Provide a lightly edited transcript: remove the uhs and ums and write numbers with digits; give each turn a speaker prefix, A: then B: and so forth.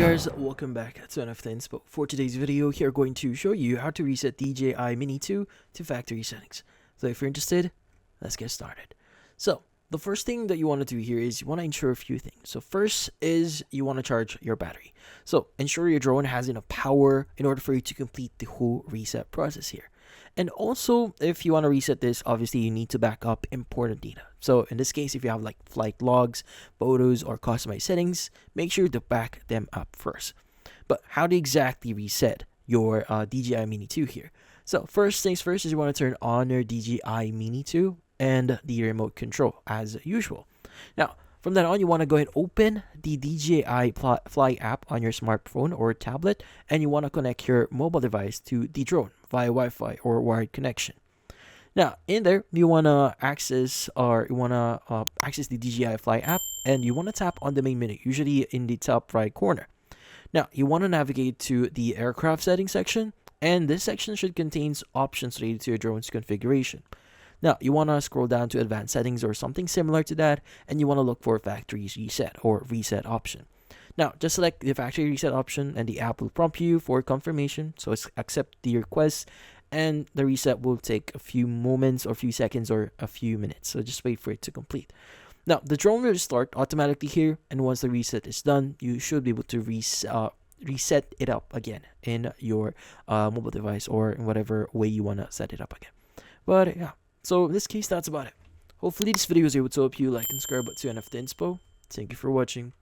A: guys, welcome back to NFT Inspo. For today's video, here I'm going to show you how to reset DJI Mini 2 to factory settings. So if you're interested, let's get started. So the first thing that you want to do here is you want to ensure a few things. So first is you want to charge your battery. So ensure your drone has enough power in order for you to complete the whole reset process here. And also, if you want to reset this, obviously you need to back up important data. So in this case, if you have like flight logs, photos, or customized settings, make sure to back them up first. But how to exactly reset your DJI Mini 2 here? So first things first is you want to turn on your DJI Mini 2 and the remote control as usual. Now, from that on, you want to go ahead and open the DJI Fly app on your smartphone or tablet, and you want to connect your mobile device to the drone via Wi-Fi or wired connection. Now, in there, you want to access the DJI Fly app, and you want to tap on the main menu, usually in the top right corner. Now, you want to navigate to the aircraft settings section, and this section should contain options related to your drone's configuration. Now, you want to scroll down to advanced settings or something similar to that, and you want to look for factory reset or reset option. Now, just select the factory reset option, and the app will prompt you for confirmation. So accept the request, and the reset will take a few moments or a few seconds or a few minutes. So just wait for it to complete. Now, the drone will start automatically here, and once the reset is done, you should be able to reset it up again in your mobile device or in whatever way you want to set it up again. But yeah. So in this case, that's about it. Hopefully this video was able to help you. Like and subscribe to NFT Inspo. Thank you for watching.